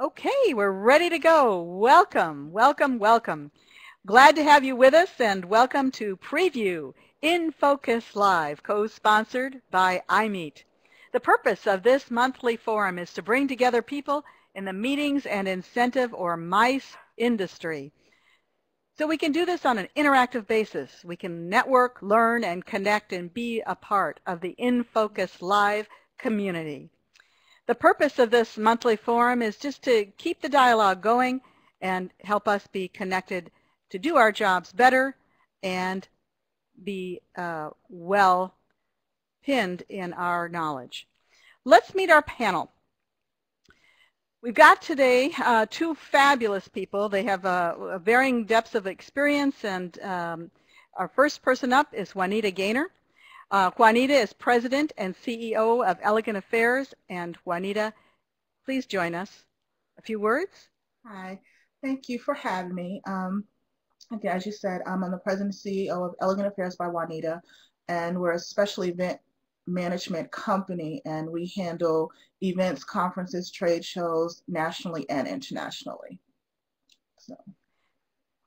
Okay, we're ready to go. Welcome, welcome, welcome. Glad to have you with us, and welcome to Prevue InFocus Live, co-sponsored by iMeet. The purpose of this monthly forum is to bring together people in the meetings and incentive or MICE industry. So we can do this on an interactive basis. We can network, learn, and connect and be a part of the InFocus Live community. The purpose of this monthly forum is just to keep the dialogue going and help us be connected to do our jobs better and be well pinned in our knowledge. Let's meet our panel. We've got today two fabulous people. They have varying depths of experience, and our first person up is Juanita GAYNOR. Juanita is President and CEO of Ellegant Affairs. And Juanita, please join us. A few words? Hi, thank you for having me. Again, as you said, I'm the President and CEO of Ellegant Affairs by Juanita, and we're a special event management company, and we handle events, conferences, trade shows, nationally and internationally. So.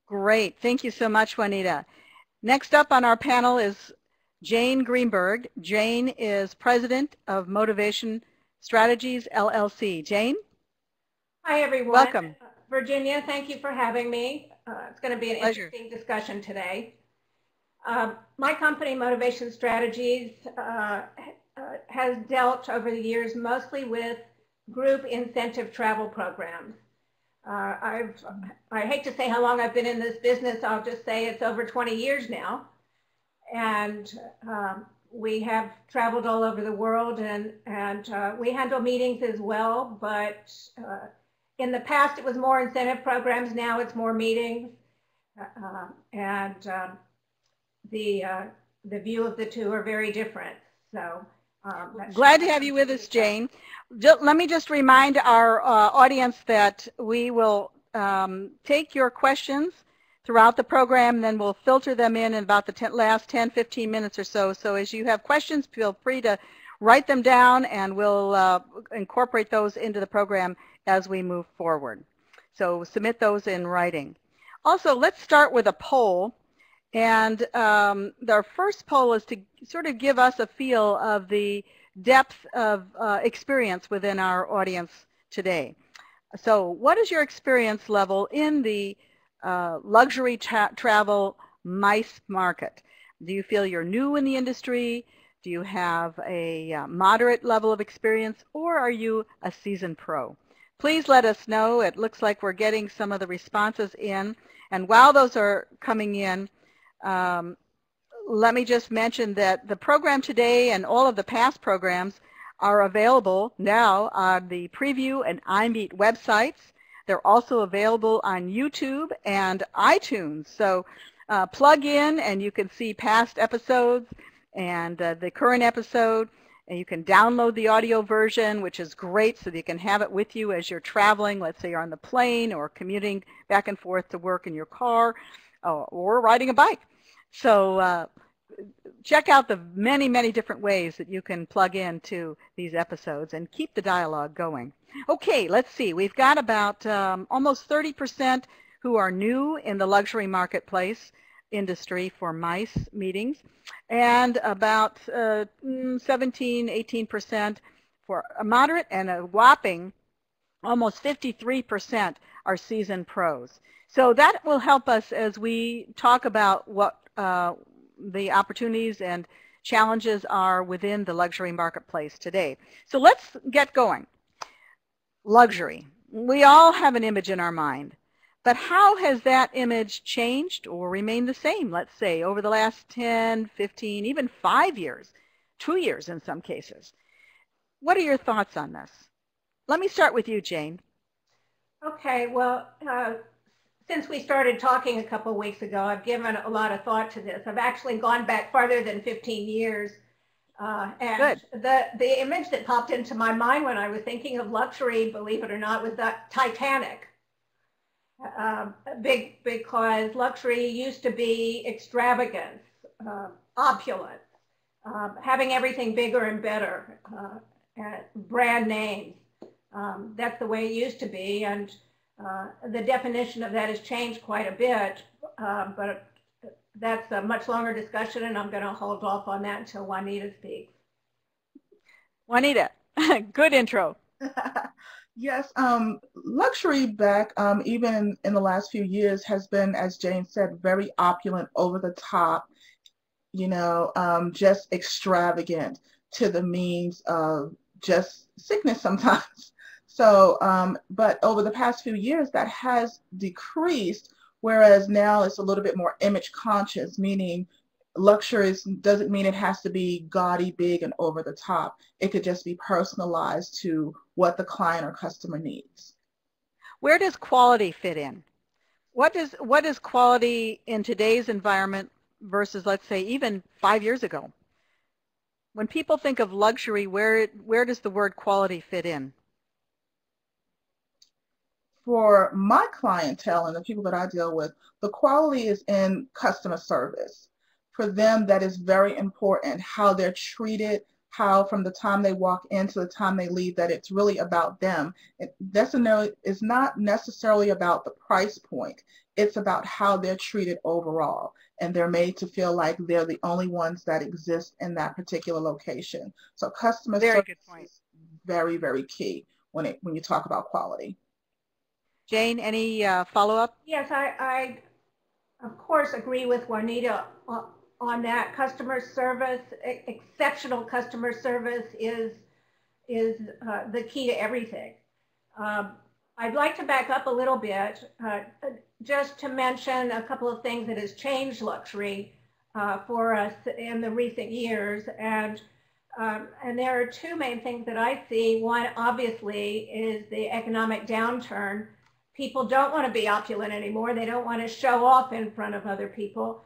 Great. Thank you so much, Juanita. Next up on our panel is JAYNE GREENBURG. JAYNE is President of Motivation Strategies, LLC. JAYNE? Hi, everyone. Welcome. Virginia, thank you for having me. It's going to be an Pleasure. interesting discussion today. My company, Motivation Strategies, has dealt over the years mostly with group incentive travel programs. I hate to say how long I've been in this business. I'll just say it's over 20 years now. And we have traveled all over the world, and we handle meetings as well. But in the past, it was more incentive programs. Now it's more meetings. The view of the two are very different. So glad to have you with us, JAYNE. Let me just remind our audience that we will take your questions throughout the program, then we'll filter them in about the last 10-15 minutes or so. So as you have questions, feel free to write them down, and we'll incorporate those into the program as we move forward. So submit those in writing. Also, let's start with a poll. And our first poll is to sort of give us a feel of the depth of experience within our audience today. So what is your experience level in the luxury travel MICE market? Do you feel you're new in the industry? Do you have a moderate level of experience, or are you a seasoned pro? Please let us know. It looks like we're getting some of the responses in. And while those are coming in, let me just mention that the program today and all of the past programs are available now on the Prevue and iMeet websites. They're also available on YouTube and iTunes. So plug in and you can see past episodes and the current episode. And you can download the audio version, which is great, so that you can have it with you as you're traveling. Let's say you're on the plane or commuting back and forth to work in your car or riding a bike. So check out the many, many different ways that you can plug into these episodes and keep the dialogue going. Okay, let's see. We've got about almost 30% who are new in the luxury marketplace industry for MICE meetings, and about 17-18% for a moderate, and a whopping almost 53% are seasoned pros. So that will help us as we talk about what the opportunities and challenges are within the luxury marketplace today. So let's get going. Luxury. We all have an image in our mind. But how has that image changed or remained the same, let's say, over the last 10, 15, even 5 years, 2 years in some cases? What are your thoughts on this? Let me start with you, JAYNE. Okay, well, since we started talking a couple of weeks ago, I've given a lot of thought to this. I've actually gone back farther than 15 years. And the image that popped into my mind when I was thinking of luxury, believe it or not, was that Titanic. Because luxury used to be extravagance, opulence, having everything bigger and better, brand names. That's the way it used to be, and the definition of that has changed quite a bit, but that's a much longer discussion, and I'm going to hold off on that until Juanita speaks. Juanita, good intro. Yes, luxury back, even in the last few years, has been, as Jane said, very opulent, over the top, just extravagant to the means of just sickness sometimes. So, but over the past few years, that has decreased, whereas now it's a little bit more image conscious, meaning luxury doesn't mean it has to be gaudy, big, and over the top. It could just be personalized to what the client or customer needs. Where does quality fit in? What is quality in today's environment versus, let's say, even 5 years ago? When people think of luxury, where does the word quality fit in? For my clientele and the people that I deal with, the quality is in customer service. For them, that is very important, how they're treated, how from the time they walk in to the time they leave, that it's really about them. It's not necessarily about the price point. It's about how they're treated overall, and they're made to feel like they're the only ones that exist in that particular location. So customer service is very, very key when you talk about quality. Jane, any follow-up? Yes, I of course agree with Juanita on that. Customer service, exceptional customer service is the key to everything. I'd like to back up a little bit just to mention a couple of things that has changed luxury for us in the recent years, and there are two main things that I see. One, obviously, is the economic downturn. People don't want to be opulent anymore. They don't want to show off in front of other people.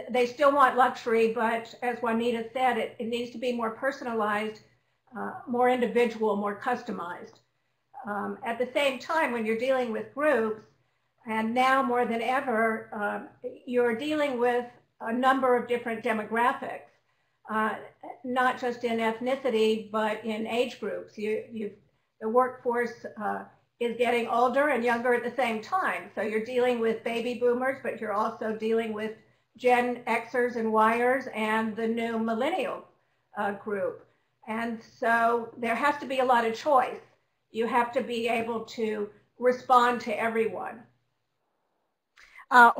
They still want luxury, but as Juanita said, it needs to be more personalized, more individual, more customized. At the same time, when you're dealing with groups, and now more than ever, you're dealing with a number of different demographics, not just in ethnicity, but in age groups. The workforce is getting older and younger at the same time. So you're dealing with baby boomers, but you're also dealing with Gen Xers and Yers and the new millennial group. And so there has to be a lot of choice. You have to be able to respond to everyone.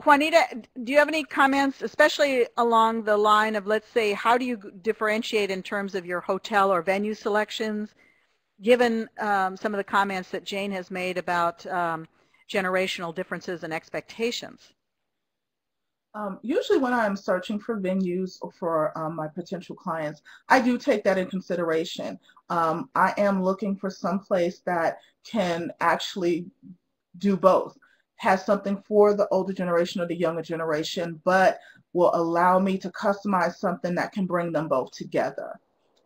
Juanita, do you have any comments, especially along the line of, let's say, how do you differentiate in terms of your hotel or venue selections, given some of the comments that Jane has made about generational differences and expectations? Usually when I'm searching for venues for my potential clients, I do take that in consideration. I am looking for some place that can actually do both, has something for the older generation or the younger generation, but will allow me to customize something that can bring them both together.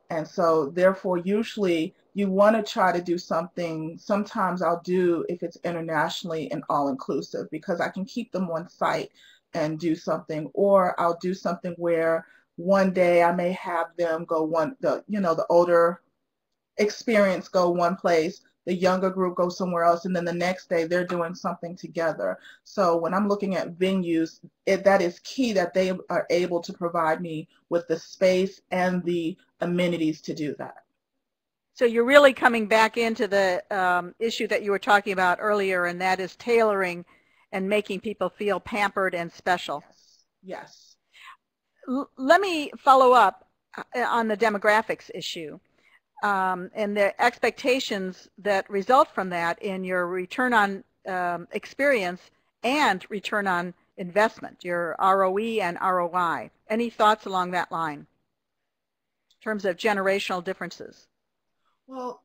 And so therefore, usually you want to try to do something. Sometimes I'll do, if it's internationally and all-inclusive, because I can keep them on site and do something, or I'll do something where one day I may have them go the older experience go one place, the younger group go somewhere else, and then the next day they're doing something together. So when I'm looking at venues, that is key, that they are able to provide me with the space and the amenities to do that. So you're really coming back into the issue that you were talking about earlier, and that is tailoring and making people feel pampered and special. Yes. Let me follow up on the demographics issue and the expectations that result from that in your return on experience and return on investment, your ROE and ROI. Any thoughts along that line in terms of generational differences? Well,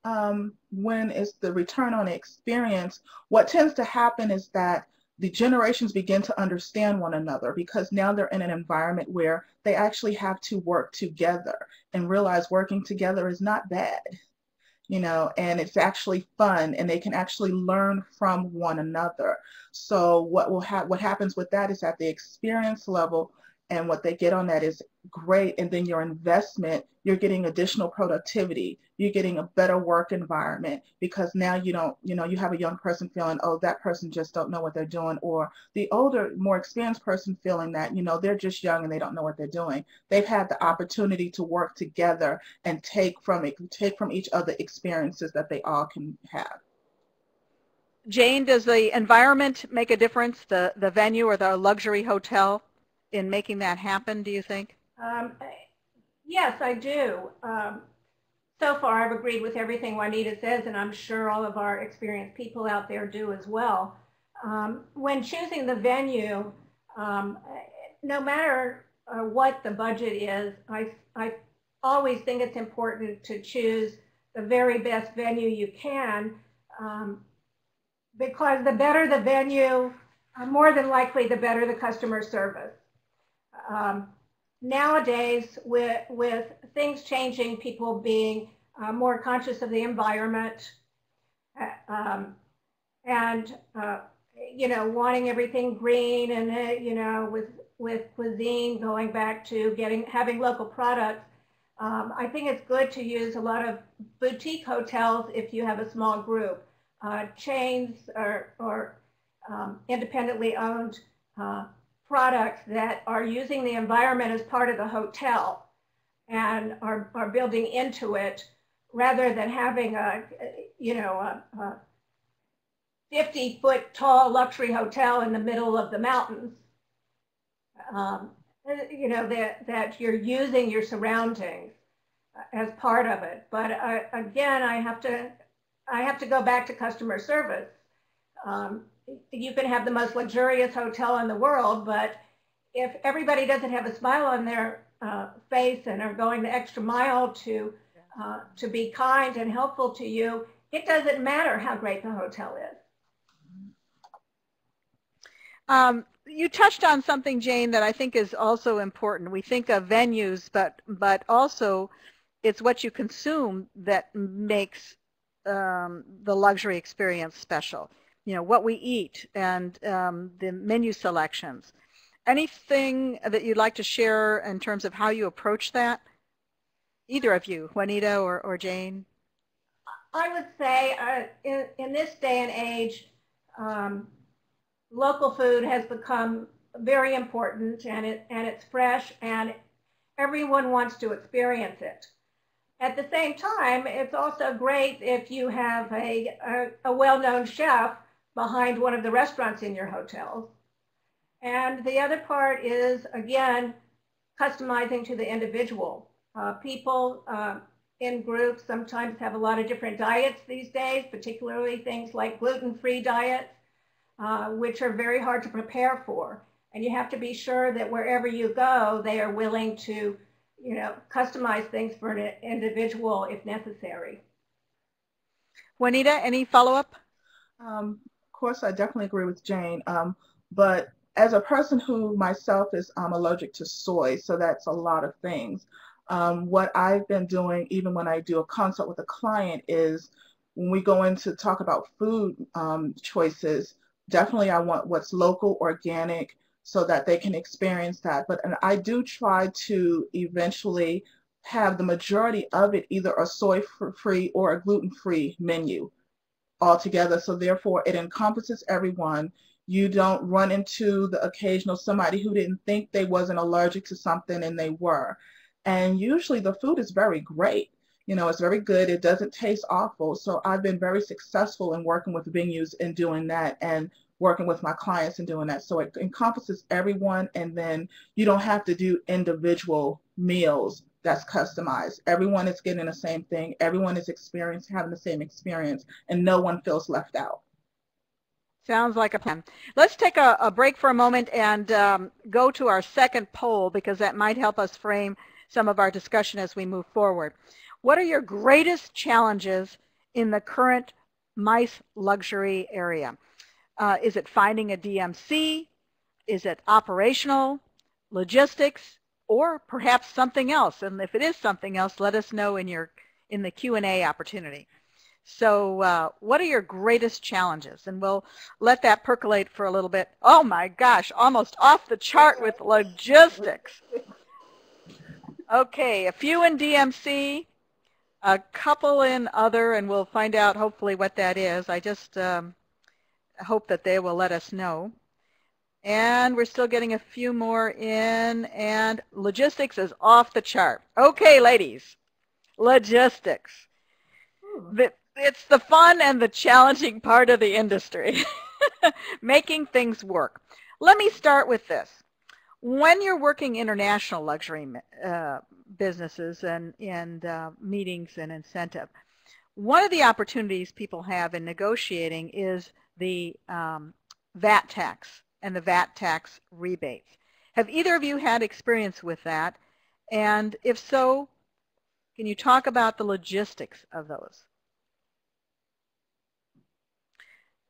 when it's the return on experience, what tends to happen is that the generations begin to understand one another, because now they're in an environment where they actually have to work together and realize working together is not bad, and it's actually fun, and they can actually learn from one another. So what happens with that is at the experience level, and what they get on that is great. And then your investment, you're getting additional productivity. You're getting a better work environment, because now you don't, you have a young person feeling, oh, that person just don't know what they're doing, or the older, more experienced person feeling that, they're just young and they don't know what they're doing. They've had the opportunity to work together and take from each other experiences that they all can have. Jane, does the environment make a difference, the venue or the luxury hotel, in making that happen, do you think? Yes, I do. So far, I've agreed with everything Juanita says, and I'm sure all of our experienced people out there do as well. When choosing the venue, no matter what the budget is, I always think it's important to choose the very best venue you can, because the better the venue, more than likely the better the customer service. Nowadays, with things changing, people being more conscious of the environment, and wanting everything green, and with cuisine going back to having local products, I think it's good to use a lot of boutique hotels if you have a small group. Chains or independently owned products that are using the environment as part of the hotel and are building into it, rather than having a 50-foot tall luxury hotel in the middle of the mountains. That you're using your surroundings as part of it. But again, I have to go back to customer service. You can have the most luxurious hotel in the world, but if everybody doesn't have a smile on their face and are going the extra mile to be kind and helpful to you, it doesn't matter how great the hotel is. You touched on something, Jane, that I think is also important. We think of venues, but also it's what you consume that makes the luxury experience special. What we eat and the menu selections. Anything that you'd like to share in terms of how you approach that? Either of you, Juanita or Jane? I would say in this day and age, local food has become very important, and it's fresh, and everyone wants to experience it. At the same time, it's also great if you have a well-known chef behind one of the restaurants in your hotels. And the other part is, again, customizing to the individual. People in groups sometimes have a lot of different diets these days, particularly things like gluten-free diets, which are very hard to prepare for. And you have to be sure that wherever you go, they are willing to, customize things for an individual if necessary. Juanita, any follow-up? Of course, I definitely agree with Jane. But as a person who myself is allergic to soy, so that's a lot of things. What I've been doing, even when I do a consult with a client, is when we go in to talk about food choices, definitely I want what's local, organic, so that they can experience that. And I do try to eventually have the majority of it either a soy-free or a gluten-free menu altogether. So therefore it encompasses everyone. You don't run into the occasional somebody who didn't think they wasn't allergic to something and they were. And usually the food is very great. It's very good. It doesn't taste awful. So I've been very successful in working with venues and doing that, and working with my clients and doing that. So it encompasses everyone, and then you don't have to do individual meals that's customized. Everyone is getting the same thing. Everyone is having the same experience, and no one feels left out. Sounds like a plan. Let's take a break for a moment and go to our second poll, because that might help us frame some of our discussion as we move forward. What are your greatest challenges in the current MICE luxury area? Is it finding a DMC? Is it operational, logistics, or perhaps something else? And if it is something else, let us know in the Q&A opportunity. So what are your greatest challenges? And we'll let that percolate for a little bit. Oh my gosh, almost off the chart with logistics. Okay, a few in DMC, a couple in other, and we'll find out hopefully what that is. I just hope that they will let us know. And we're still getting a few more in, and logistics is off the chart. Okay, ladies, logistics. It's the fun and the challenging part of the industry, making things work. Let me start with this. When you're working international luxury businesses and meetings and incentive, one of the opportunities people have in negotiating is the VAT tax and the VAT tax rebates. Have either of you had experience with that? And if so, can you talk about the logistics of those?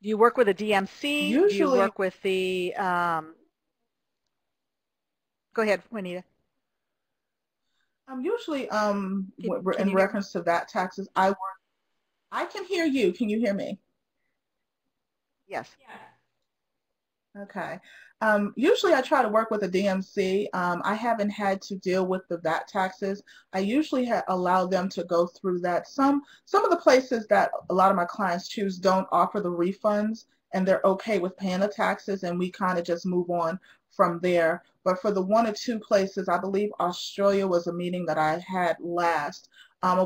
Do you work with a DMC? Usually, do you work with the, go ahead, Juanita. Usually, in reference to VAT taxes, I can hear you. Can you hear me? Yes. Yeah. Okay. Usually I try to work with a DMC. I haven't had to deal with the VAT taxes. I usually allow them to go through that. Some of the places that a lot of my clients choose don't offer the refunds, and they're okay with paying the taxes, and we kind of just move on from there. But for the 1 or 2 places, I believe Australia was a meeting that I had last,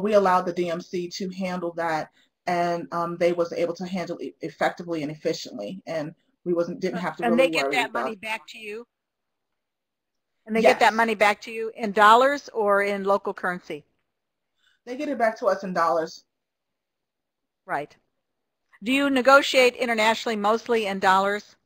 we allowed the DMC to handle that, and they was able to handle it effectively and efficiently, and we didn't have to really worry about. And they get that money back to you? And they Yes. get that money back to you in dollars or in local currency? They get it back to us in dollars. Right. Do you negotiate internationally mostly in dollars?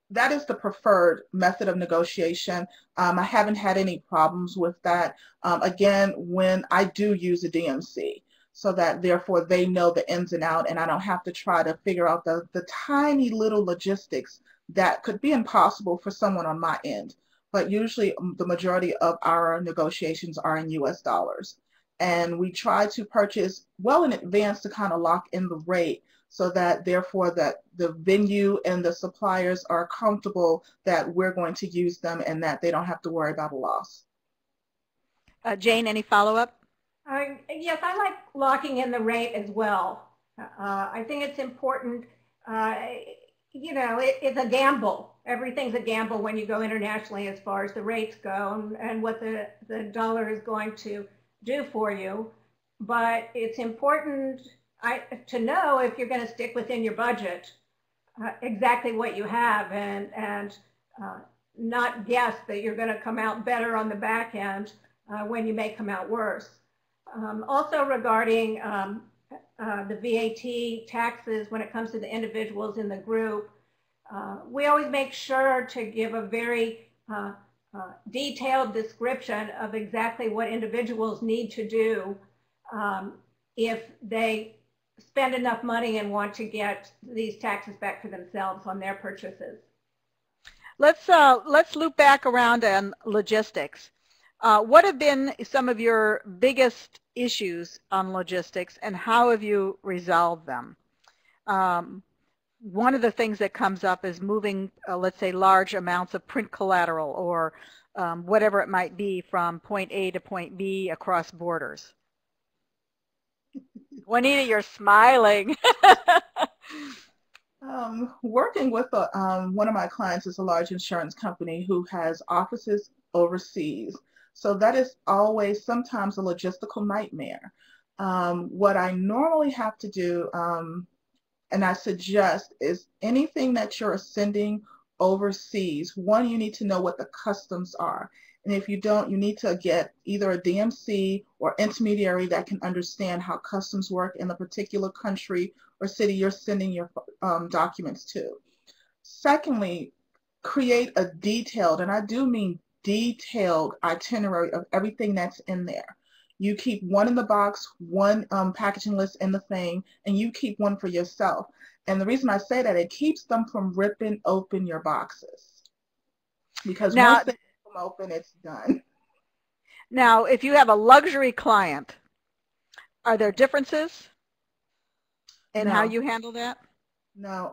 That is the preferred method of negotiation. I haven't had any problems with that. Again, when I do use a DMC, so that therefore they know the ins and outs, and I don't have to try to figure out the tiny little logistics that could be impossible for someone on my end. But usually the majority of our negotiations are in US dollars. And we try to purchase well in advance to kind of lock in the rate, so that therefore that the venue and the suppliers are comfortable that we're going to use them and that they don't have to worry about a loss. Jane, any follow-up? Yes, I like locking in the rate as well. I think it's important. You know, it's a gamble. Everything's a gamble when you go internationally as far as the rates go and what the dollar is going to do for you. But it's important to know if you're going to stick within your budget, exactly what you have, and not guess that you're going to come out better on the back end when you may come out worse. Also regarding the VAT taxes when it comes to the individuals in the group, we always make sure to give a very detailed description of exactly what individuals need to do if they spend enough money and want to get these taxes back for themselves on their purchases. Let's loop back around on logistics. What have been some of your biggest issues on logistics, and how have you resolved them? One of the things that comes up is moving, let's say, large amounts of print collateral or whatever it might be from point A to point B across borders. Juanita, you're smiling. Working with one of my clients is a large insurance company who has offices overseas. So that is always sometimes a logistical nightmare. What I normally have to do, and I suggest, is anything that you're sending overseas, one, you need to know what the customs are. And if you don't, you need to get either a DMC or intermediary that can understand how customs work in the particular country or city you're sending your documents to. Secondly, create a detailed, and I do mean detailed, itinerary of everything that's in there. You keep one in the box, one packaging list in the thing, and you keep one for yourself. And the reason I say that, it keeps them from ripping open your boxes. Because now, once they rip them open, it's done. Now, if you have a luxury client, Are there differences in how No. you handle that? No,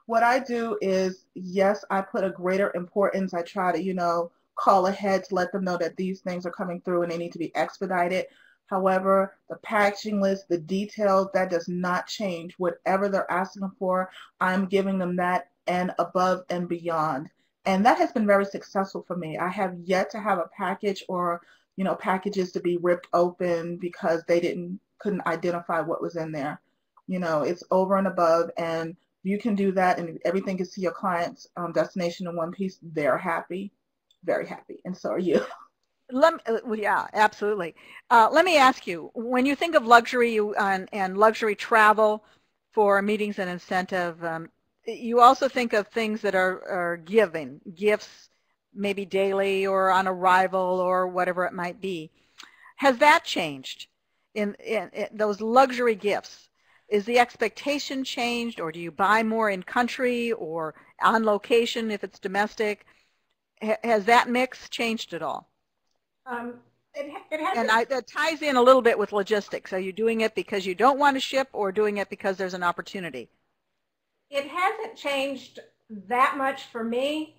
what I do is, yes, I put a greater importance. I try to, call ahead to let them know that these things are coming through and they need to be expedited. However, the packaging list, the details, that does not change. Whatever they're asking for, I'm giving them that and above and beyond. And that has been very successful for me. I have yet to have a package or, packages to be ripped open because they couldn't identify what was in there. It's over and above, and you can do that and everything gets to your client's destination in one piece. They're happy, very happy, and so are you. Well, yeah, absolutely. Let me ask you, when you think of luxury and luxury travel for meetings and incentive, you also think of things that are giving, gifts, maybe daily or on arrival or whatever it might be. Has that changed in those luxury gifts? Is the expectation changed, or do you buy more in country or on location if it's domestic? Has that mix changed at all? It hasn't. And that ties in a little bit with logistics. Are you doing it because you don't want to ship or doing it because there's an opportunity? It hasn't changed that much for me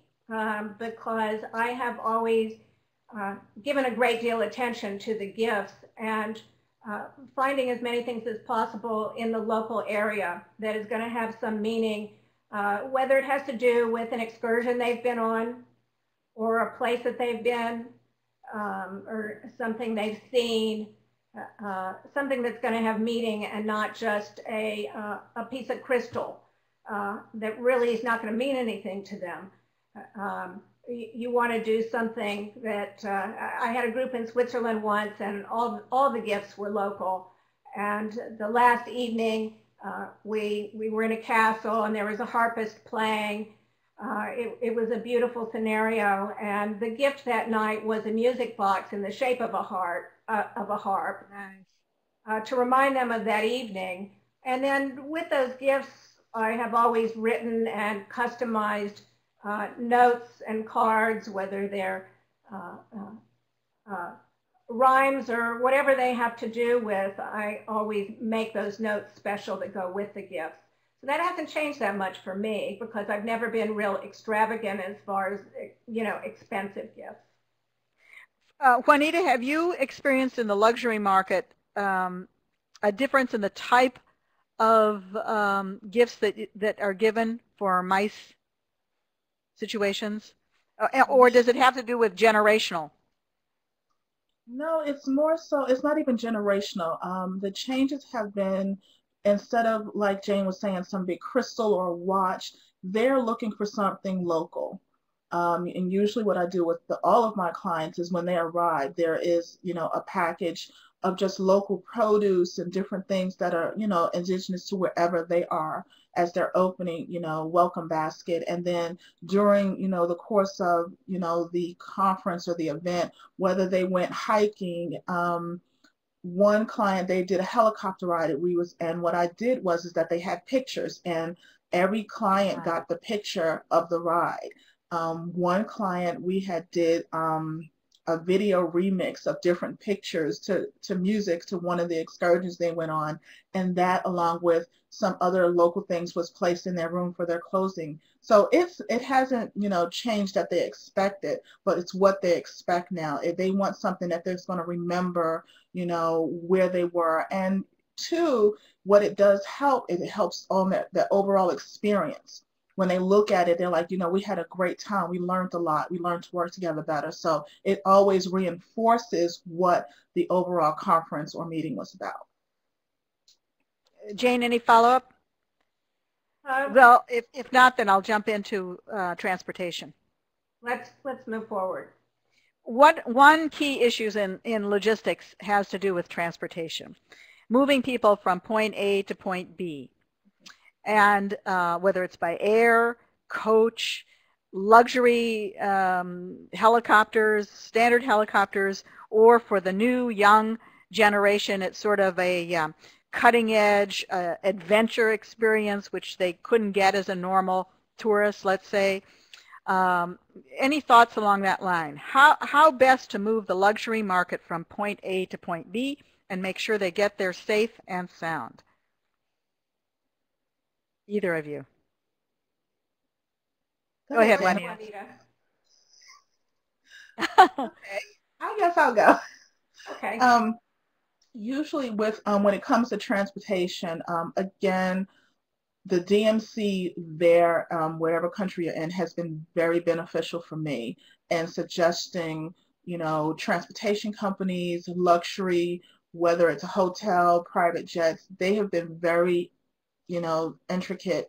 because I have always given a great deal of attention to the gifts and finding as many things as possible in the local area that is going to have some meaning, whether it has to do with an excursion they've been on or a place that they've been or something they've seen, something that's going to have meaning and not just a piece of crystal that really is not going to mean anything to them. You want to do something that I had a group in Switzerland once, and all the gifts were local. And the last evening, we were in a castle, and there was a harpist playing. It was a beautiful scenario, and the gift that night was a music box in the shape of a harp, Nice. to remind them of that evening. And then with those gifts, I have always written and customized notes and cards, whether they're rhymes or whatever they have to do with. I always make those notes special that go with the gifts. So that hasn't changed that much for me because I've never been real extravagant as far as, expensive gifts. Juanita, have you experienced in the luxury market a difference in the type of gifts that are given for MICE situations? Or does it have to do with generational? No, it's more so, it's not even generational. The changes have been, instead of, like Jane was saying, some big crystal or watch, they're looking for something local. And usually what I do with all of my clients is when they arrive, there is, a package of just local produce and different things that are, indigenous to wherever they are as they're opening, welcome basket. And then during, the course of, the conference or the event, whether they went hiking, one client, they did a helicopter ride and what I did was that they had pictures and every client got the picture of the ride. One client, we did a video remix of different pictures to music to one of the excursions they went on, and that along with some other local things was placed in their room for their closing. So it hasn't changed that they expected, but it's what they expect now. If they want something that they're going to remember, where they were, and two, what it does help is it helps on the overall experience. When they look at it, they're like, we had a great time. We learned a lot. We learned to work together better. So it always reinforces what the overall conference or meeting was about. Jane, any follow-up? Well, if not, then I'll jump into transportation. Let's move forward. One key issues in logistics has to do with transportation, moving people from point A to point B. And whether it's by air, coach, luxury helicopters, standard helicopters, or for the new young generation, it's sort of a cutting edge adventure experience which they couldn't get as a normal tourist, let's say. Any thoughts along that line? How best to move the luxury market from point A to point B, and make sure they get there safe and sound? Either of you. Go ahead, Juanita. Okay, I guess I'll go. Okay. Usually with when it comes to transportation, again, the DMC there, whatever country you're in, has been very beneficial for me in suggesting, you know, transportation companies, luxury, whether it's a hotel, private jets. They have been very, you know, intricate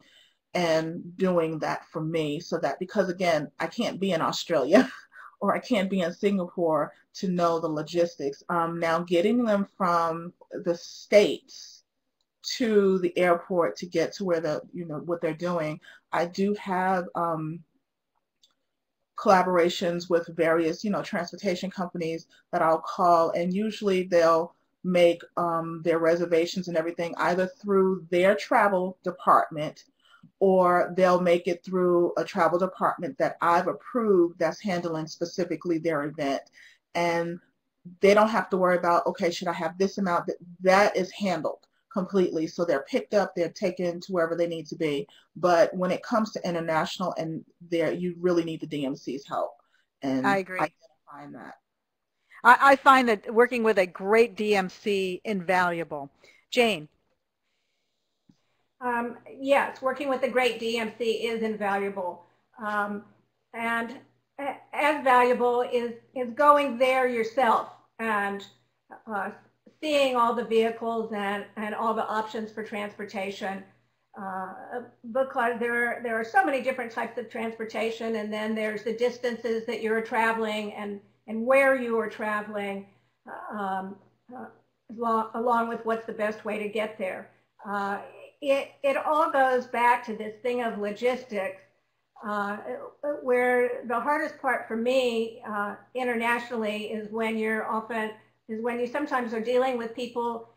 in doing that for me, so that, because again, I can't be in Australia or I can't be in Singapore to know the logistics. Now getting them from the States to the airport to get to where the, you know, what they're doing, I do have collaborations with various, you know, transportation companies that I'll call, and usually they'll make their reservations and everything either through their travel department, or they'll make it through a travel department that I've approved that's handling specifically their event. And they don't have to worry about, okay, should I have this amount? That is handled completely. So they're picked up, they're taken to wherever they need to be. But when it comes to international, and there, you really need the DMC's help. And I agree. Identifying that. I find that working with a great DMC invaluable. Jane. Yes, working with a great DMC is invaluable. And as valuable is going there yourself and seeing all the vehicles and all the options for transportation, because there are so many different types of transportation, and then there's the distances that you're traveling and where you are traveling, along with what's the best way to get there. It all goes back to this thing of logistics, where the hardest part for me internationally is when you sometimes are dealing with people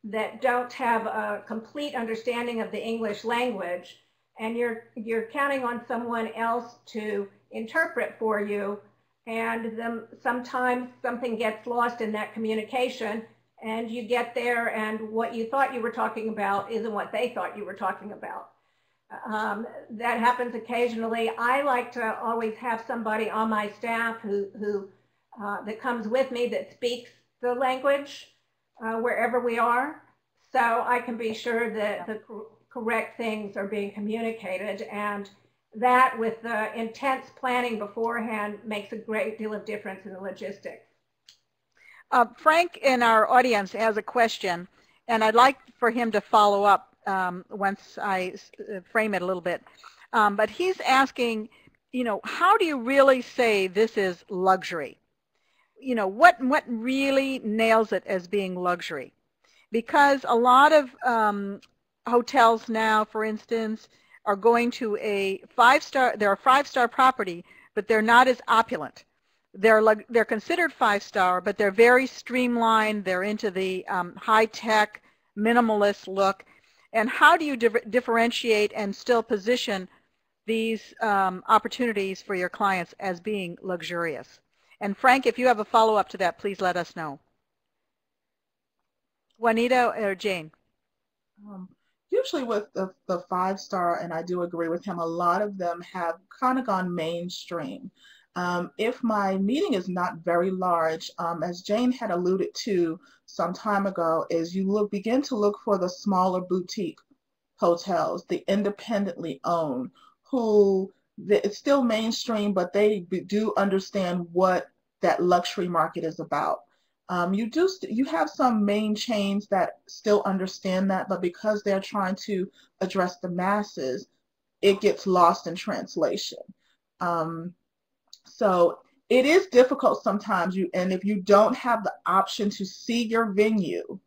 that don't have a complete understanding of the English language, and you're counting on someone else to interpret for you, and then sometimes something gets lost in that communication, and you get there and what you thought you were talking about isn't what they thought you were talking about. That happens occasionally. I like to always have somebody on my staff who that comes with me that speaks the language wherever we are, so I can be sure that the correct things are being communicated, and that with the intense planning beforehand makes a great deal of difference in the logistics. Frank in our audience has a question, and I'd like for him to follow up once I frame it a little bit. But he's asking, you know, how do you really say this is luxury? You know, what really nails it as being luxury? Because a lot of hotels now, for instance, are going to a they're a five-star property, but they're not as opulent. They're considered five-star, but they're very streamlined. They're into the high-tech, minimalist look. And how do you differentiate and still position these opportunities for your clients as being luxurious? And Frank, if you have a follow-up to that, please let us know. Juanita or Jane? Usually with the five-star, and I do agree with him, a lot of them have kind of gone mainstream. If my meeting is not very large, as Jane had alluded to some time ago, is you begin to look for the smaller boutique hotels, the independently owned, who it's still mainstream, but they do understand what that luxury market is about. You have some main chains that still understand that, but because they're trying to address the masses, it gets lost in translation. So it is difficult sometimes, and if you don't have the option to see your venue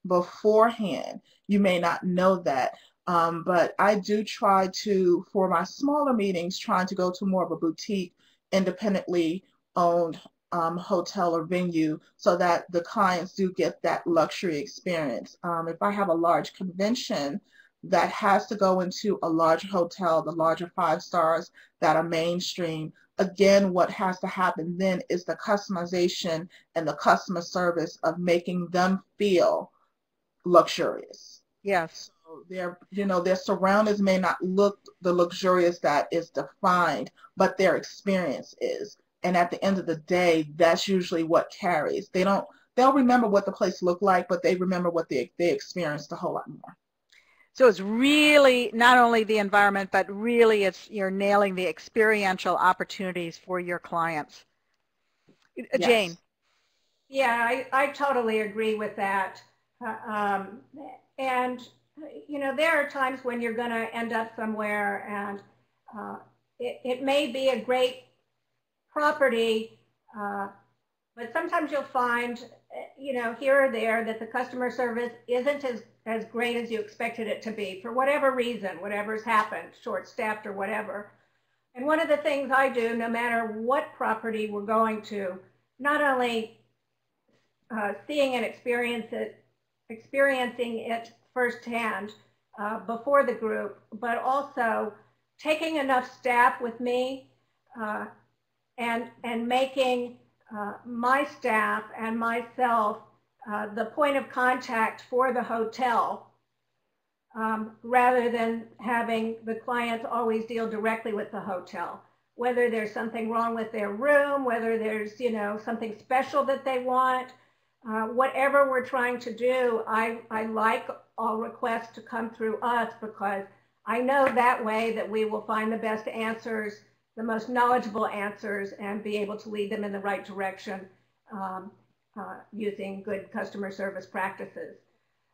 beforehand, you may not know that. But I do try to, for my smaller meetings, trying to go to more of a boutique, independently owned hotel or venue, so that the clients do get that luxury experience. If I have a large convention that has to go into a larger hotel, the larger five stars that are mainstream, again, what has to happen then is the customization and the customer service of making them feel luxurious. Yes. So their surroundings may not look the luxurious that is defined, but their experience is. And at the end of the day, that's usually what carries. They'll remember what the place looked like, but they remember what they experienced a whole lot more. So it's really not only the environment, but really you're nailing the experiential opportunities for your clients. Yes. Jane. Yeah, I totally agree with that. And, there are times when you're going to end up somewhere and it may be a great property, but sometimes you'll find, here or there that the customer service isn't as great as you expected it to be for whatever reason, whatever's happened, short-staffed or whatever. And one of the things I do, no matter what property we're going to, not only seeing and experiencing it firsthand before the group, but also taking enough staff with me and making my staff and myself the point of contact for the hotel, rather than having the clients always deal directly with the hotel. Whether there's something wrong with their room, whether there's something special that they want, whatever we're trying to do, I like all requests to come through us, because I know that way that we will find the best answers, the most knowledgeable answers, and be able to lead them in the right direction using good customer service practices.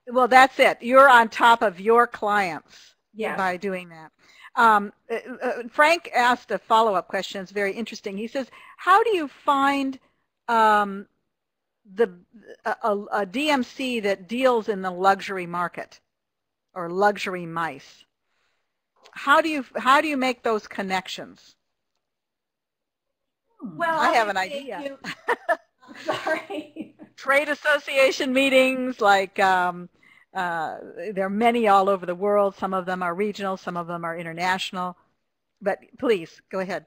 Well, that's it. You're on top of your clients. Yes. By doing that. Frank asked a follow-up question. It's very interesting. He says, how do you find a DMC that deals in the luxury market or luxury mice? How do you make those connections? Well, I have an idea. Sorry. Trade association meetings, like there are many all over the world. Some of them are regional, some of them are international. But please go ahead.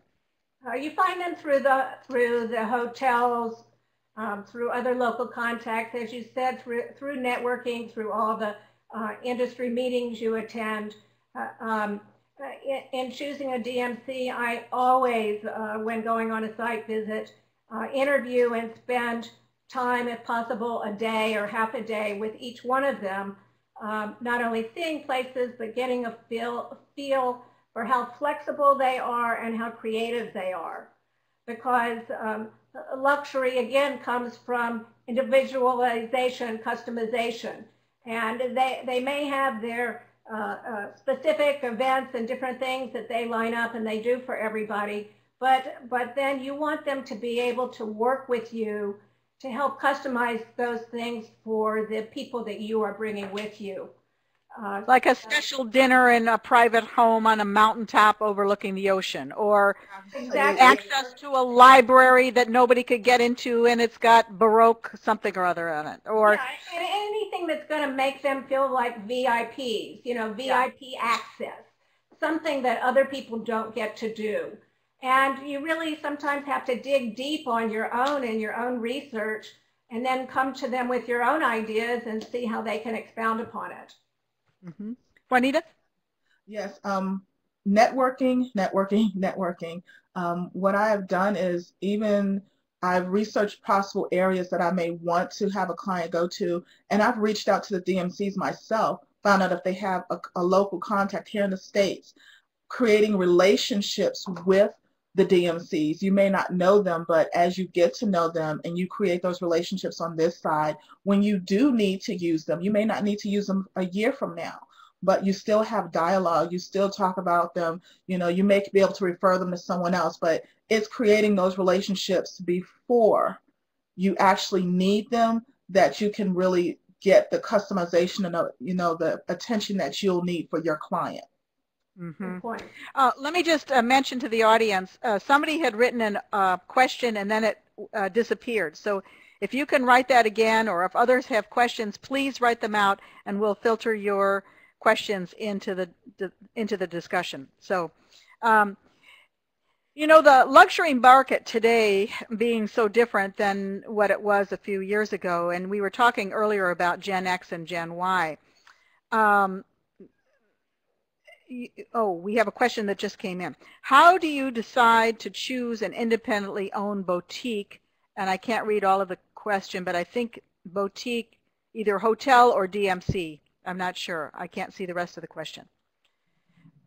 You find them through the hotels, through other local contacts, as you said, through networking, through all the industry meetings you attend. In choosing a DMC, I always, when going on a site visit, interview and spend time, if possible, a day or half a day with each one of them, not only seeing places, but getting a feel for how flexible they are and how creative they are. Because luxury, again, comes from individualization, customization. And they may have their specific events and different things that they line up and they do for everybody, but then you want them to be able to work with you to help customize those things for the people that you are bringing with you. Like a special dinner in a private home on a mountaintop overlooking the ocean, or exactly. access to a library that nobody could get into and it's got Baroque something or other on it, or anything that's going to make them feel like VIPs, VIP access, something that other people don't get to do. And you really sometimes have to dig deep on your own and your own research, and then come to them with your own ideas and see how they can expound upon it. Mm-hmm. Juanita? Yes, networking. What I have done is I've researched possible areas that I may want to have a client go to, and I've reached out to the DMCs myself, found out if they have a local contact here in the States, creating relationships with the DMCs. You may not know them, but as you get to know them and you create those relationships on this side, when you do need to use them, you may not need to use them a year from now, but you still have dialogue, you still talk about them, you may be able to refer them to someone else, but it's creating those relationships before you actually need them that you can really get the customization and the attention that you'll need for your client. Mm-hmm. Let me just mention to the audience, somebody had written a question and then it disappeared. So if you can write that again, or if others have questions, please write them out and we'll filter your questions into the discussion. So You know, the luxury market today being so different than what it was a few years ago, and we were talking earlier about Gen X and Gen Y. We have a question that just came in. How do you decide to choose an independently owned boutique? And I can't read all of the question, but I think boutique, either hotel or DMC. I'm not sure. I can't see the rest of the question.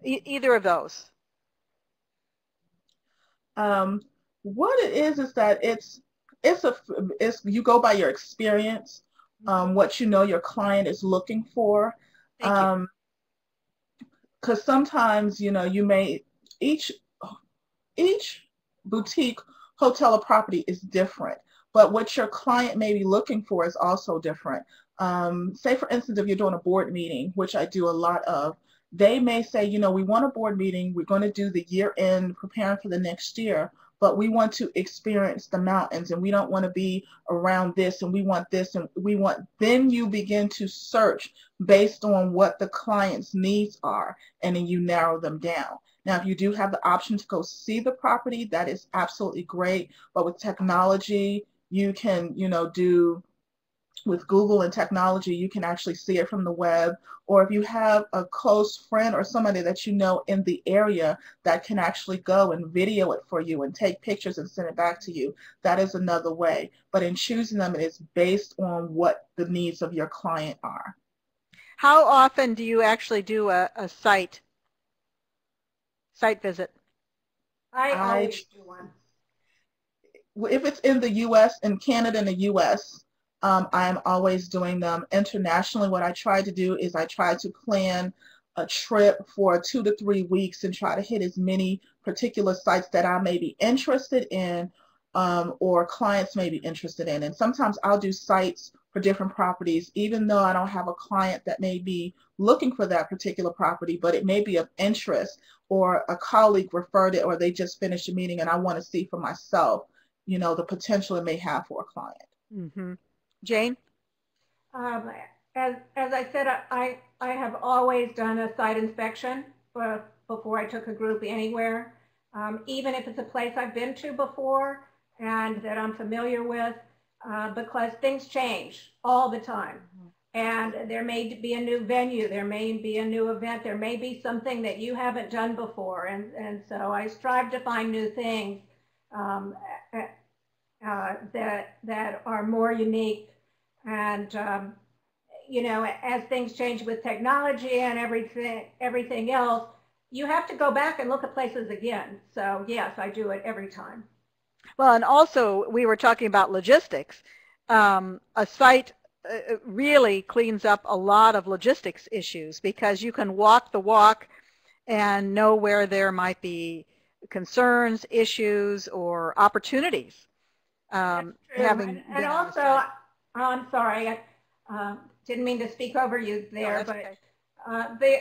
Either of those. What it is that it's you go by your experience, what you know your client is looking for. Because sometimes, you know, you may each boutique hotel or property is different, but what your client may be looking for is also different. Say for instance, if you're doing a board meeting, which I do a lot of, they may say, you know, we want a board meeting, we're going to do the year end, preparing for the next year, but we want to experience the mountains and we don't want to be around this and we want this and we want, then you begin to search based on what the client's needs are, and then you narrow them down. Now, if you do have the option to go see the property, that is absolutely great, but with technology, you can, you know, do with Google and technology, you can actually see it from the web, or if you have a close friend or somebody that you know in the area that can actually go and video it for you and take pictures and send it back to you, that is another way. But in choosing them, it is based on what the needs of your client are. How often do you actually do a site visit? I always do one. If it's in the U.S., in Canada and the U.S., I am always doing them. Internationally, what I try to do is I try to plan a trip for 2 to 3 weeks and try to hit as many particular sites that I may be interested in, or clients may be interested in. And sometimes I'll do sites for different properties, even though I don't have a client that may be looking for that particular property, but it may be of interest, or a colleague referred it, or they just finished a meeting and I want to see for myself, you know, the potential it may have for a client. Mm-hmm. Jane? As I said, I have always done a site inspection before I took a group anywhere, even if it's a place I've been to before and that I'm familiar with, because things change all the time. And there may be a new venue, there may be a new event, there may be something that you haven't done before. And so I strive to find new things that are more unique. And, you know, as things change with technology and everything else, you have to go back and look at places again. So yes, I do it every time. Well, and also we were talking about logistics. A site really cleans up a lot of logistics issues because you can walk the walk and know where there might be concerns, issues, or opportunities. And also, I'm sorry, I didn't mean to speak over you there, but okay.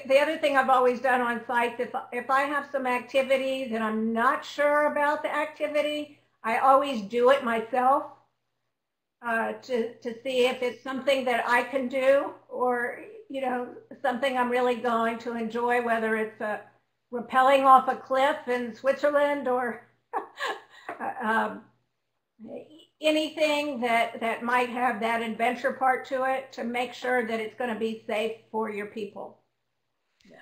The other thing I've always done on sites, if I have some activity that I'm not sure about the activity, I always do it myself to see if it's something that I can do, or, you know, something I'm really going to enjoy, whether it's rappelling off a cliff in Switzerland or anything that might have that adventure part to it, to make sure that it's going to be safe for your people.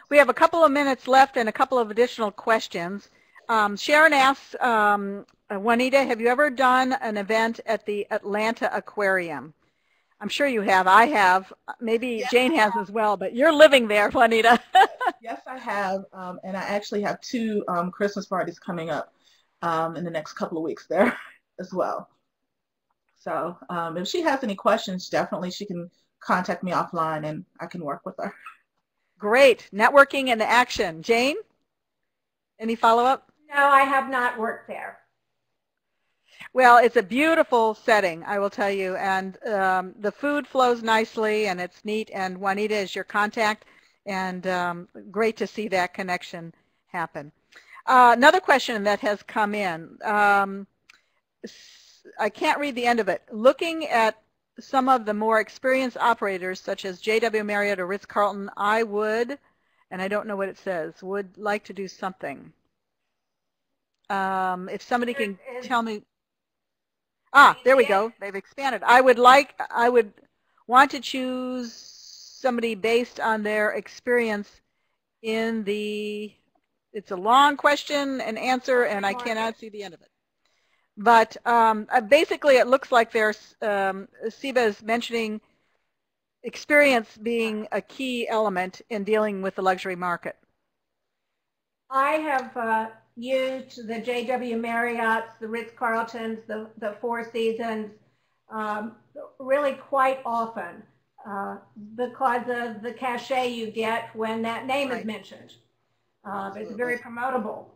We have a couple of minutes left and a couple of additional questions. Sharon asks, Juanita, have you ever done an event at the Atlanta Aquarium? I'm sure you have. I have. Maybe yes, Jane has as well, but you're living there, Juanita. Yes, I have. And I actually have 2 Christmas parties coming up in the next couple of weeks there as well. So if she has any questions, definitely she can contact me offline and I can work with her. Great. Networking and action. Jane, any follow-up? No, I have not worked there. Well, it's a beautiful setting, I will tell you, and the food flows nicely and it's neat, and Juanita is your contact, and great to see that connection happen. Another question that has come in. I can't read the end of it. Looking at some of the more experienced operators, such as JW Marriott or Ritz-Carlton, I would, and I don't know what it says, would like to do something. If somebody can tell me. There we go. They've expanded. I would want to choose somebody based on their experience in the, it's a long question and answer, and I cannot see the end of it. But basically, it looks like there's, Siva is mentioning experience being a key element in dealing with the luxury market. I have used the JW Marriott's, the Ritz-Carltons, the Four Seasons really quite often because of the cachet you get when that name is mentioned. It's very promotable.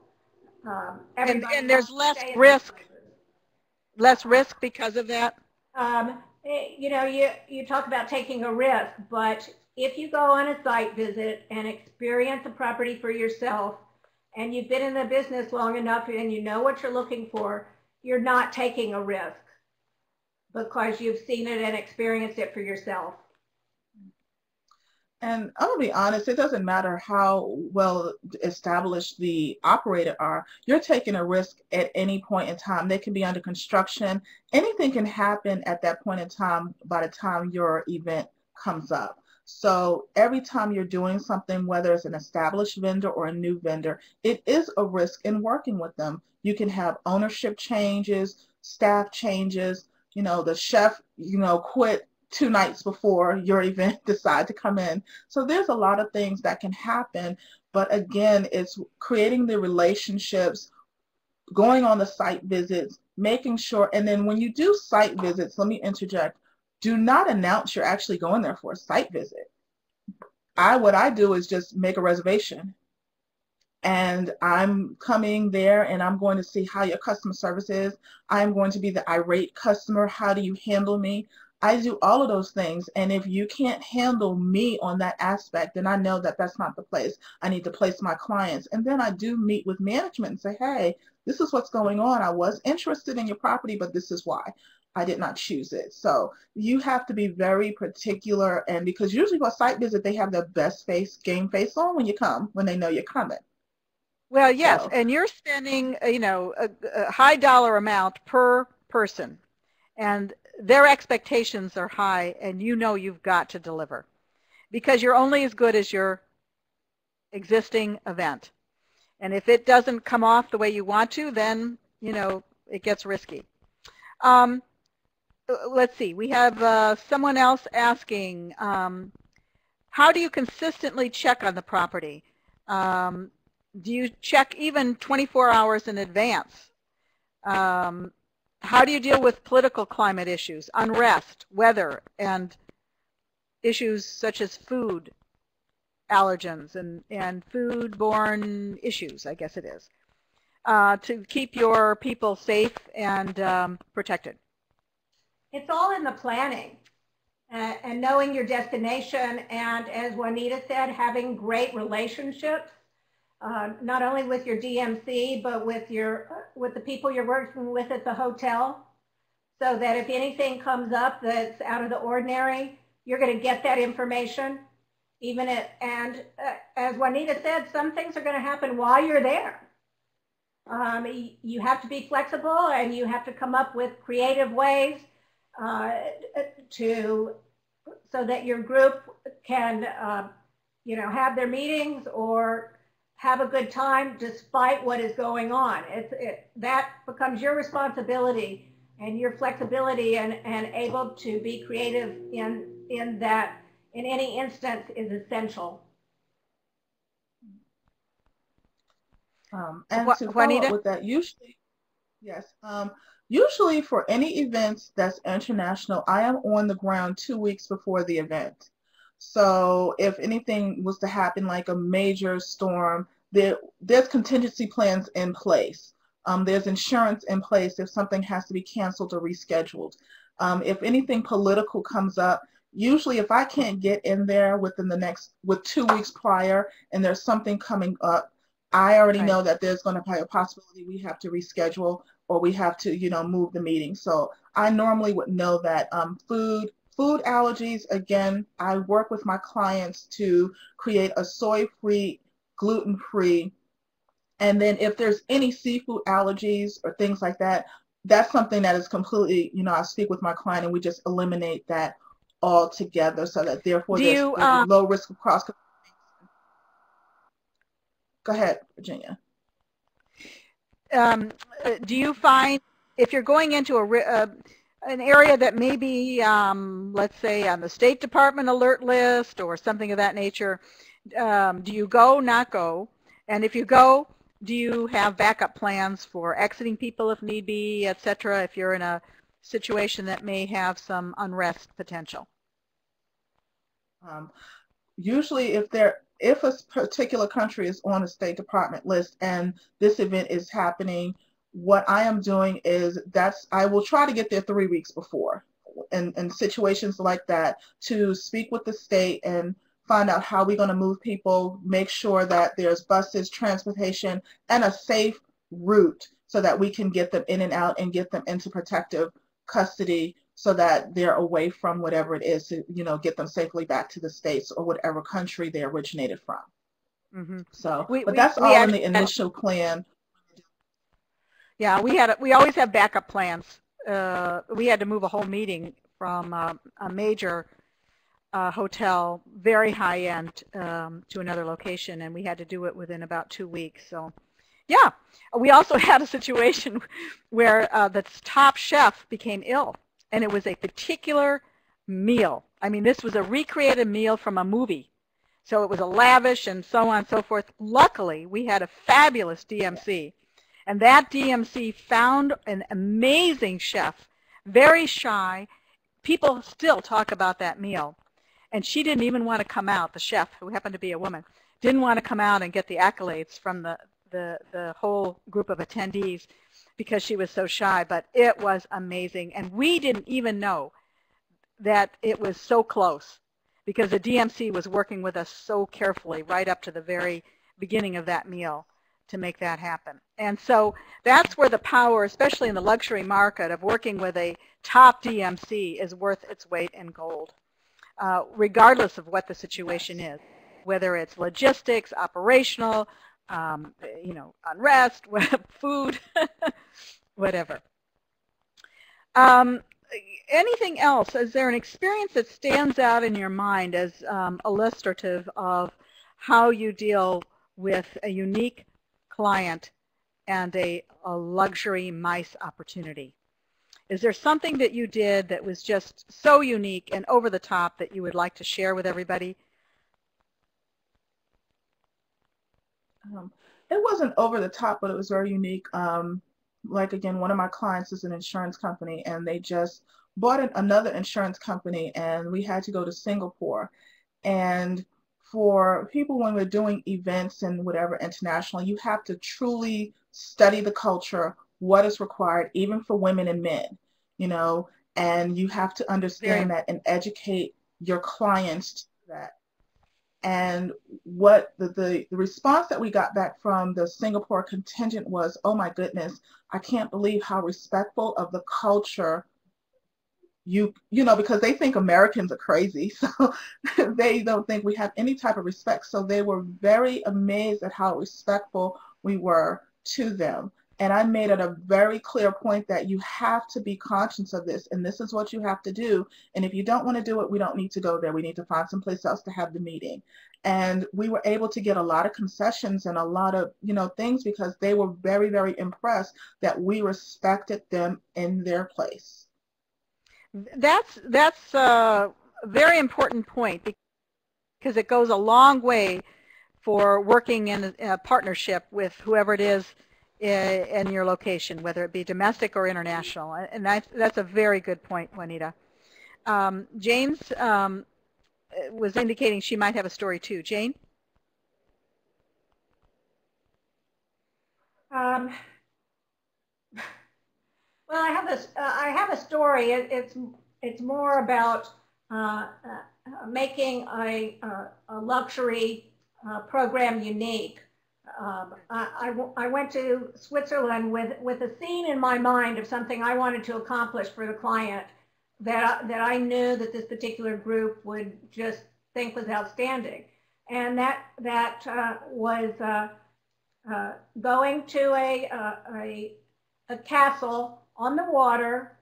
And there's less risk because of that? You know, you talk about taking a risk, but if you go on a site visit and experience a property for yourself, and you've been in the business long enough and you know what you're looking for, you're not taking a risk because you've seen it and experienced it for yourself. And I'm gonna be honest, it doesn't matter how well established the operator are, you're taking a risk at any point in time. They can be under construction. Anything can happen at that point in time by the time your event comes up. So every time you're doing something, whether it's an established vendor or a new vendor, it is a risk in working with them. You can have ownership changes, staff changes, you know, the chef, you know, quit 2 nights before your event decide to come in. So there's a lot of things that can happen. But again, it's creating the relationships, going on the site visits, making sure, and then when you do site visits, let me interject, do not announce you're actually going there for a site visit. What I do is just make a reservation. And I'm coming there and I'm going to see how your customer service is. I'm going to be the irate customer. How do you handle me? I do all of those things. And if you can't handle me on that aspect, then I know that that's not the place I need to place my clients. And then I do meet with management and say, hey, this is what's going on. I was interested in your property, but this is why I did not choose it. So you have to be very particular. And because usually for a site visit, they have their best game face on when you come, when they know you're coming. Well, yes, so. And you're spending, you know, a high dollar amount per person, and their expectations are high, and you know you've got to deliver because you're only as good as your existing event. And if it doesn't come off the way you want to, then, you know, it gets risky. Let's see, we have someone else asking, how do you consistently check on the property? Do you check even 24 hours in advance? How do you deal with political climate issues, unrest, weather, and issues such as food allergens and food-borne issues, I guess it is, to keep your people safe and protected? It's all in the planning and knowing your destination, and as Juanita said, having great relationships. Not only with your DMC, but with the people you're working with at the hotel, so that if anything comes up that's out of the ordinary, you're going to get that information. And as Juanita said, some things are going to happen while you're there. You have to be flexible, and you have to come up with creative ways so that your group can, you know, have their meetings or have a good time despite what is going on. That becomes your responsibility, and your flexibility and able to be creative in that in any instance is essential. And to follow up with that, usually, yes, usually for any events that's international, I am on the ground 2 weeks before the event. So if anything was to happen, like a major storm, there's contingency plans in place. There's insurance in place if something has to be canceled or rescheduled. If anything political comes up, usually if I can't get in there with 2 weeks prior and there's something coming up, I already know that there's going to be a possibility we have to reschedule or we have to, you know, move the meeting. So I normally would know that food allergies, again, I work with my clients to create a soy-free, gluten-free And then if there's any seafood allergies or things like that, that's something that is completely, I speak with my client and we just eliminate that altogether, so that therefore there's low risk of cross. Go ahead, Virginia. Do you find if you're going into an area that may be, let's say, on the State Department alert list or something of that nature, do you go, not go? And if you go, do you have backup plans for exiting people if need be, et cetera, if you're in a situation that may have some unrest potential? Usually if a particular country is on a State Department list and this event is happening, what I am doing is I will try to get there 3 weeks before in situations like that, to speak with the state and find out how we're going to move people, make sure that there's buses, transportation, and a safe route so that we can get them in and out and get them into protective custody so that they're away from whatever it is to, get them safely back to the States or whatever country they originated from. Mm-hmm. So, but that's all in the initial plan. Yeah, we always have backup plans. We had to move a whole meeting from a major hotel, very high end, to another location, and we had to do it within about 2 weeks. So, yeah, we also had a situation where the top chef became ill, and it was a particular meal. I mean, this was a recreated meal from a movie. So it was a lavish and so on and so forth. Luckily, we had a fabulous DMC. And that DMC found an amazing chef, very shy. People still talk about that meal. And she didn't even want to come out, the chef, who happened to be a woman, didn't want to come out and get the accolades from the whole group of attendees because she was so shy. But it was amazing. And we didn't even know that it was so close because the DMC was working with us so carefully right up to the very beginning of that meal to make that happen. And so that's where the power, especially in the luxury market, of working with a top DMC is worth its weight in gold, regardless of what the situation is, whether it's logistics, operational, unrest, food, whatever. Anything else? Is there an experience that stands out in your mind as illustrative of how you deal with a unique client and a luxury MICE opportunity? Is there something that you did that was just so unique and over the top that you would like to share with everybody? It wasn't over the top, but it was very unique. Like, again, one of my clients is an insurance company, and they just bought another insurance company, and we had to go to Singapore. And for people, when we're doing events and whatever internationally, you have to truly study the culture, what is required, even for women and men, and you have to understand that and educate your clients to that. And what the response that we got back from the Singapore contingent was, oh my goodness, I can't believe how respectful of the culture because they think Americans are crazy, so they don't think we have any type of respect. So they were very amazed at how respectful we were to them. And I made it a very clear point that you have to be conscious of this, and this is what you have to do. And if you don't want to do it, we don't need to go there. We need to find someplace else to have the meeting. And we were able to get a lot of concessions and a lot of, things because they were very, very impressed that we respected them in their place. That's a very important point because it goes a long way for working in a partnership with whoever it is in your location, whether it be domestic or international. And that's a very good point, Juanita. James was indicating she might have a story too. Jane? Well, I have a story. It's more about making a luxury program unique. I went to Switzerland with a scene in my mind of something I wanted to accomplish for the client that I knew that this particular group would just think was outstanding, and that was going to a castle on the water,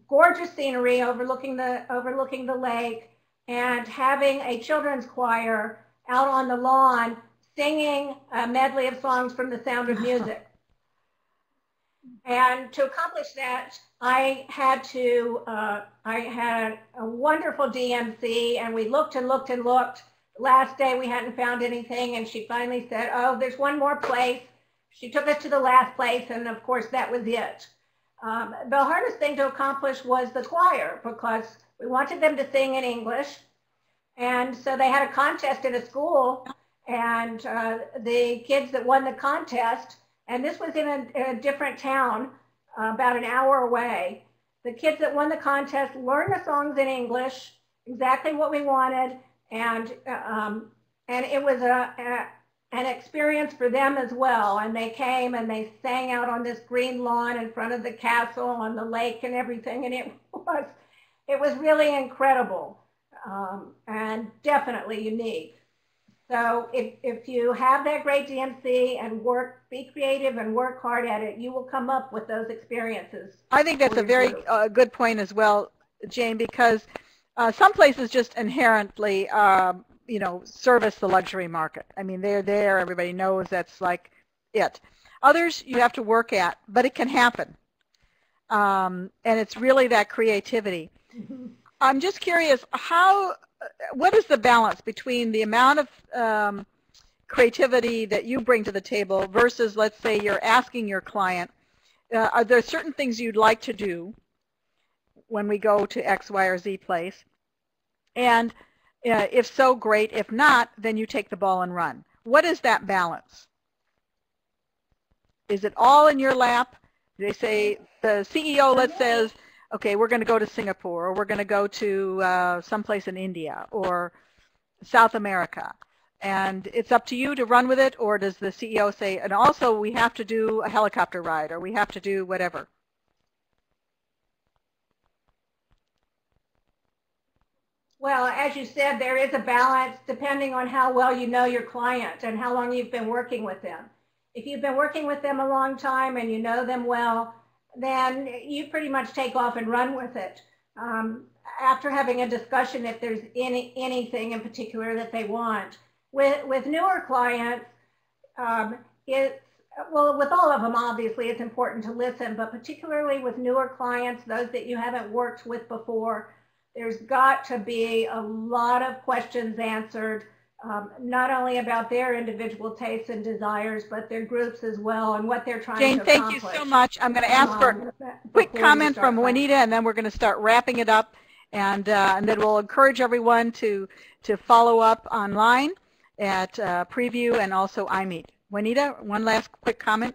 gorgeous scenery overlooking the lake, and having a children's choir out on the lawn singing a medley of songs from The Sound of Music. And to accomplish that, I had a wonderful DMC, and we looked and looked and looked. Last day we hadn't found anything, and she finally said, oh, there's one more place. She took us to the last place, and of course that was it. The hardest thing to accomplish was the choir, because we wanted them to sing in English. And so they had a contest in a school, and the kids that won the contest, and this was in a different town, about an hour away. The kids that won the contest learned the songs in English, exactly what we wanted, and it was an experience for them as well. And they came and they sang out on this green lawn in front of the castle on the lake and everything, and it was really incredible and definitely unique. So if you have that great DMC and be creative and work hard at it, you will come up with those experiences. I think that's a very good point as well, Jane, because some places just inherently, service the luxury market. I mean, they're there. Everybody knows that's like it. Others you have to work at, but it can happen. And it's really that creativity. Mm-hmm. I'm just curious, what is the balance between the amount of creativity that you bring to the table versus, let's say, you're asking your client, are there certain things you'd like to do when we go to X, Y, or Z place? And if so, great. If not, then you take the ball and run. What is that balance? Is it all in your lap? They say, the CEO, let's says, okay, we're going to go to Singapore, or we're going to go to someplace in India or South America, and it's up to you to run with it, or does the CEO say, and also we have to do a helicopter ride, or we have to do whatever? Well, as you said, there is a balance depending on how well you know your client and how long you've been working with them. If you've been working with them a long time and you know them well, then you pretty much take off and run with it. After having a discussion, if there's anything in particular that they want. With newer clients, with all of them, obviously, it's important to listen, but particularly with newer clients, those that you haven't worked with before, there's got to be a lot of questions answered, not only about their individual tastes and desires, but their groups as well and what they're trying to accomplish. Jane, thank you so much. I'm going to ask for a quick comment from Juanita, and then we're going to start wrapping it up, and then we'll encourage everyone to follow up online at Prevue and also iMeet. Juanita, one last quick comment.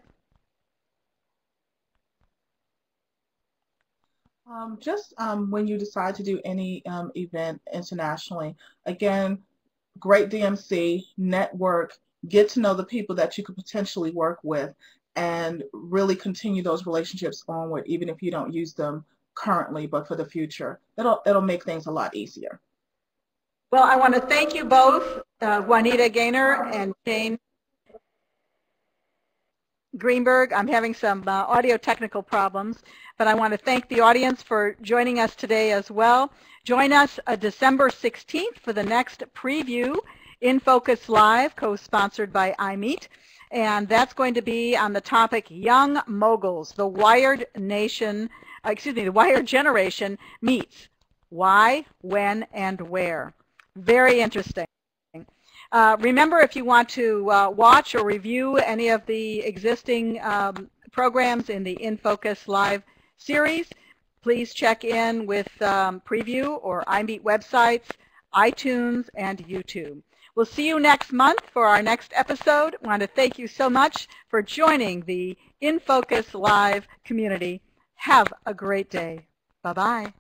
When you decide to do any event internationally, again, great DMC, network, get to know the people that you could potentially work with, and really continue those relationships onward, even if you don't use them currently, but for the future. It'll make things a lot easier. Well, I want to thank you both, Juanita Gaynor and Jane Greenburg. I'm having some audio technical problems, but I want to thank the audience for joining us today as well. Join us December 16th for the next Prevue InFocus Live, co-sponsored by iMeet, and that's going to be on the topic Young Moguls, the Wired Nation, the Wired Generation meets why, when, and where. Very interesting. Remember, if you want to watch or review any of the existing programs in the InFocus Live series, please check in with Prevue or iMeet websites, iTunes, and YouTube. We'll see you next month for our next episode. I want to thank you so much for joining the InFocus Live community. Have a great day. Bye-bye.